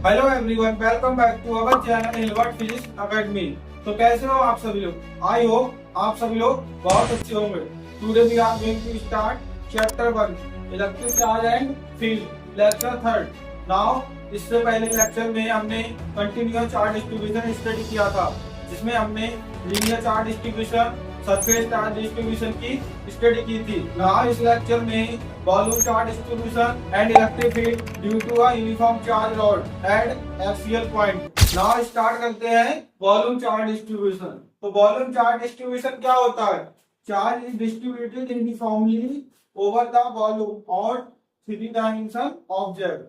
Hello everyone, welcome back to our channel Hilbert physics academy. तो कैसे हो आप सभी लोग? आई होप आप सभी लोग बहुत अच्छे होंगे। Today we are going to start chapter 1 electric charge and field, lecture 3। Now इससे पहले लेक्चर में हमने कंटिन्यूअस चार्ज डिस्ट्रीब्यूशन स्टडी किया था, जिसमें हमने linear charge distribution, surface charge distribution की स्टडी की थी। यहाँ इस लेक्चर में volume charge distribution and electric field due to a uniform charge rod at axial point. Now start करते हैं वॉल्यूम चार्ज डिस्ट्रीब्यूशन। तो वॉल्यूम चार्ज डिस्ट्रीब्यूशन क्या होता है? Charge is distributed uniformly over the volume और three dimension object.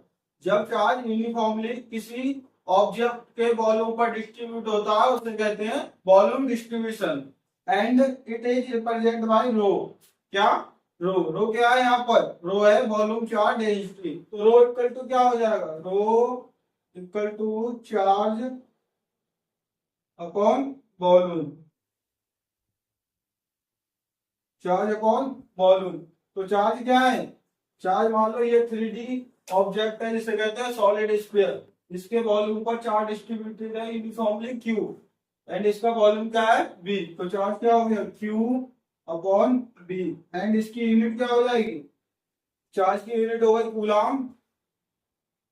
जब charge uniformly किसी object के वॉल्यूम पर डिस्ट्रीब्यूट होता है उसे कहते हैं volume distribution. And it is represented by rho. क्या? रो क्या है यहाँ पर? रो है वॉल्यूम चार्ज डेंसिटी। तो रो इक्वल टू क्या हो जाएगा? Rho equal to charge upon volume. Charge upon volume. तो चार्ज क्या है? चार्ज मान लो ये 3D ऑब्जेक्ट है जिसे कहते हैं सॉलिड स्फीयर। इसके वॉल्यूम पर चार्ज डिस्ट्रीब्यूटेड है यूनिफॉर्मली क्यू, एंड इसका वॉल्यूम क्या है? v। तो चार्ज क्या हो गया? q upon v। एंड इसकी यूनिट क्या हो जाएगी? चार्ज की यूनिट हो गई कूलम,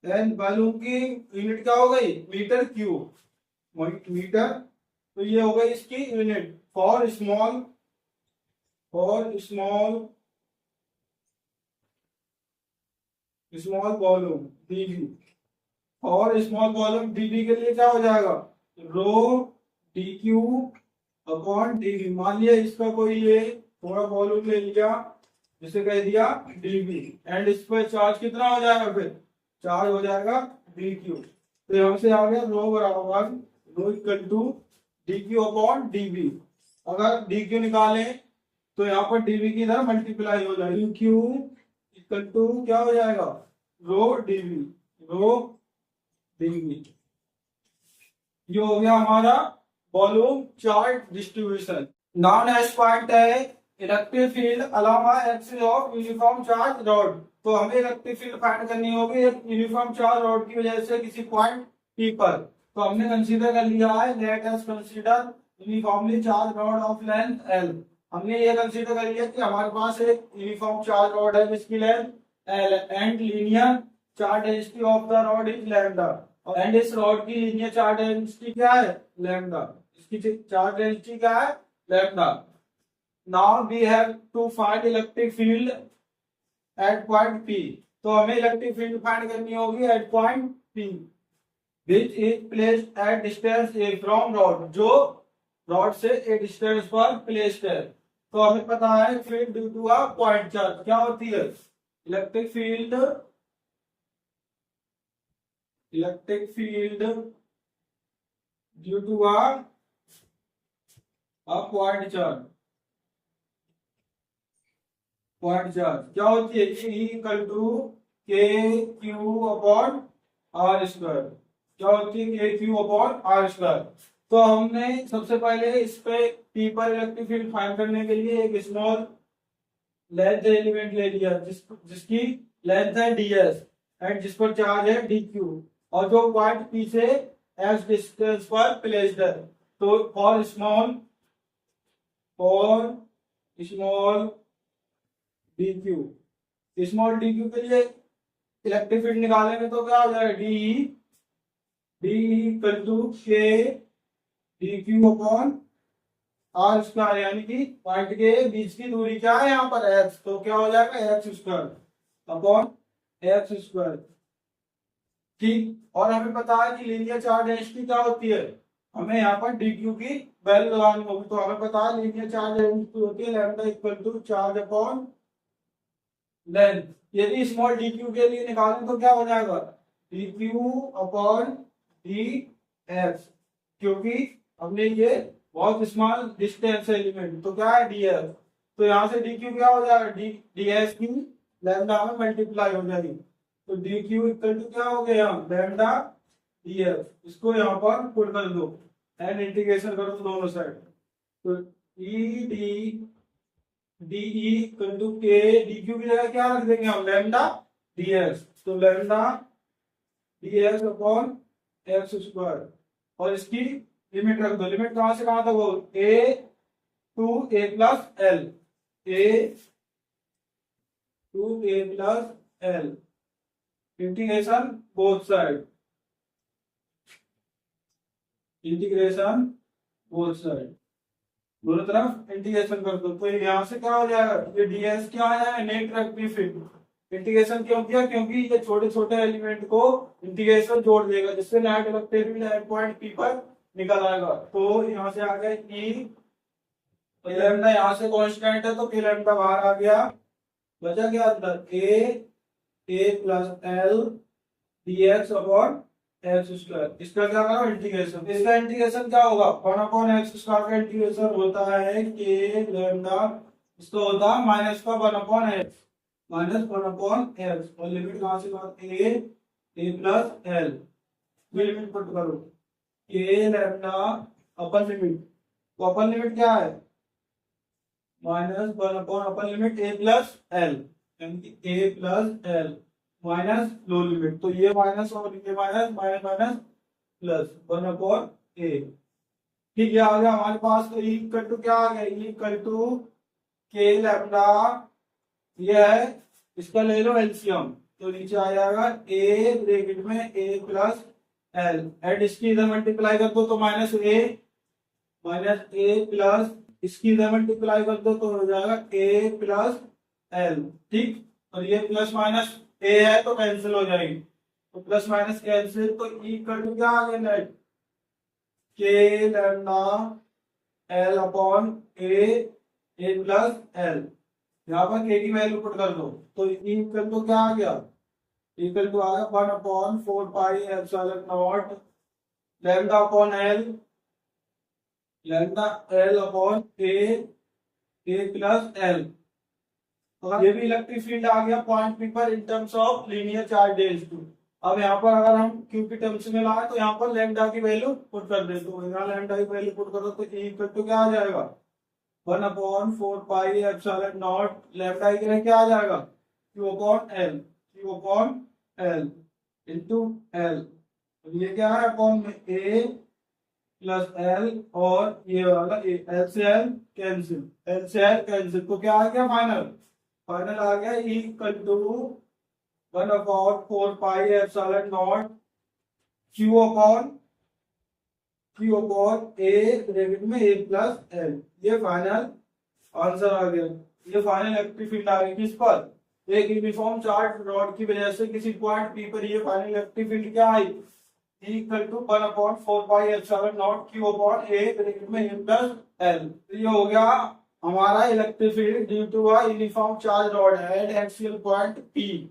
एंड वॉल्यूम की यूनिट क्या हो गई? Metre cube, metre. तो ये हो गई इसकी unit for small small volume dv। और स्मॉल वॉल्यूम dv के लिए क्या हो जाएगा? रो dq अपॉन dv। मान लिया इसका कोई ये थोड़ा वॉल्यूम ले लिया जिसे कह दिया dv, एंड इस पर चार्ज कितना हो जाएगा? फिर चार्ज हो जाएगा dq। तो यहाँ से आ गया रो बराबर rho equal to dq upon dv। अगर dq निकालें तो यहाँ पर dv की तरह मल्टीप्लाई हो जाएगा। dq इक्वल टू क्या हो जाएगा? रो dv। ये हो गया हमारा volume charge distribution. Now next point है electric field along axis of uniform charge rod. तो हमें इलेक्ट्रिक फील्ड फाइंड करनी होगी एक यूनिफॉर्म चार्ज रॉड की वजह से किसी पॉइंट P पर। तो हमने कंसीडर कर लिया है, let us consider uniformly charge rod of length L। हमने ये कंसीडर कर लिया कि हमारे पास एक यूनिफॉर्म चार्ज रॉड है जिसकी length L and linear charge density of the rod is lambda. And इस रॉड की लीनियर चार्ज डेंसिटी क्या है? लैम्डा। इसकी चार्ज डेंसिटी क्या है? Lambda. Now we have to find electric field at point P। तो हमें इलेक्ट्रिक फील्ड फाइंड करनी होगी at point P which is placed at distance a from rod, जो रॉड से ए डिस्टेंस पर प्लेस्ड है। तो हमें पता है field due to a point charge क्या होती है? Electric field due to a point charge क्या होती है? E equal to K Q upon R square. क्या होती है? के क्यू अपॉन आर स्क्वायर। तो हमने सबसे पहले इस पे P पर इलेक्ट्रिक फील्ड फाइंड करने के लिए एक स्मॉल लेंथ एलिमेंट ले लिया जिसकी लेंथ है ds एंड जिस पर चार्ज है dq, और जो पॉइंट P से s डिस्टेंस पर प्लेस्ड है। तो फॉर स्मॉल dq के लिए इलेक्ट्रिक फील्ड निकालेंगे तो क्या हो जाएगा? डी इक्वल टू के dq अपॉन आर स्क्वायर, यानी कि पॉइंट के बीच की दूरी क्या है यहाँ पर? x। तो क्या हो जाएगा? x square upon x square. ठीक। और हमें पता है कि लीनियर चार्ज डेंसिटी क्या होती है? हमें यहाँ पर dq की वैल्यू लगानी होगी। तो हमें पता है लीनियर चार्ज डेंसिटी होती है lambda equal to charge upon length. यदि स्मॉल dq के लिए निकालें तो क्या हो जाएगा? dq अपॉन dx, क्योंकि हमने ये बहुत स्मॉल डिस्टेंस एलिमेंट, तो क्या है? df। तो यहाँ से dq क्या हो जाएगा? ds की लैम्डा में मल्टीप्लाई हो जाएगी। तो dq इक्वल टू क्या हो गया? Lambda df। इसको यहाँ पर पुट कर दो एंड इंटीग्रेशन करो दोनों साइड। तो e डी इक्वल टू के डी क्यू की जगह क्या रख देंगे हम? Lambda ds। तो lambda dx upon x square, और इसकी लिमिट रख दो। लिमिट कहां से कहां तक हो, a to a plus L, a to a plus L, integration both side, integration both side, दोनों तरफ इंटीग्रेशन कर दो। तो यहाँ से क्या हो जाएगा, ये ds क्या है, नेट रखनी फिर इंटीग्रेशन क्यों किया, क्योंकि ये छोटे छोटे एलिमेंट को इंटीग्रेशन जोड़ देगा, जिससे net electric field point P पर निकल आएगा। तो यहाँ से आ गया ई, लैम्डा यहाँ से कांस्टेंट है तो के लैम्डा बाहर आ गया, बचा क्या अंदर, a plus l dx upon x square. इसका क्या करो, इंटीग्रेशन। इसका इंटीग्रेशन क्या होगा, 1 एक्स स्क्वायर का इंटीग्रेशन होता है के लैम्डा, इसका होता है माइनस का 1 एक्स, माइनस 1 एक्स, और लिमिट कहां से बात, ए प्लस एल, ये लिमिट पुट करो, के लैम्डा अपर लिमिट, तो अपर लिमिट क्या है, -1 अपर लिमिट ए प्लस एल, यानी कि ए plus L minus low limit, तो ये माइनस और ये minus, minus minus plus 1/a। ठीक है, आ गया हमारे पास। तो ई इक्वल टू क्या आ गया, ई इक्वल टू के लैम्डा, ये है, इसका ले लो एलसीएम, तो नीचे आ जाएगा ए ब्रैकेट में ए प्लस एल, एड इसकी इधर मल्टीप्लाई कर दो तो माइनस ए प्लस इसकी इधर मल्टीप्लाई कर दो तो हो जाएगा ए प्लस एल। ठीक, और ये प्लस माइनस ए है तो कैंसिल हो जाएगी, तो प्लस माइनस कैंसिल, तो ई इक्वल टू क्या आ गया, नेट के लैम्डा एल अपॉन ए प्लस एल, यहाँ पर के की वैल्यू पुट कर दो, तो ई इक्वल टू क्या आ गया, इक्वल टू आ गया 1/4 pi epsilon not lambda upon L, lambda L upon A plus L. तो ये भी इलेक्ट्रिक फील्ड आ गया पॉइंट पी पर in terms of linear charge density. अब यहाँ पर अगर हम क्यू की टर्म्स में लाए तो यहाँ पर लैम्डा की वैल्यू पुट कर दे, तो यहाँ लैम्डा की वैल्यू पुट करो तो ई इक्वल टू क्या आ जाएगा, 1/4 पाई एप्सिलॉन नॉट लैम्डा की जगह क्या आ जाएगा, Q upon L into L, ये क्या है अपॉन में ए प्लस एल, और ये वाला एल से एल कैंसिल, तो क्या आ गया, फाइनल आ गया E equal to 1/4 pi epsilon naught Q upon A bracket में ए प्लस एल। ये फाइनल आंसर आ गया, ये फाइनल इलेक्ट्रिक फील्ड आ गई किस पर, एक यूनिफॉर्म चार्ज रॉड की वजह से किसी पॉइंट पी पर, ये फाइनल इलेक्ट्रिक फील्ड क्या आई, E equal to 1/4 pi epsilon naught Q upon A bracket में ए प्लस एल। ये हो गया हमारा electric field due to a uniform charge rod at axial point P.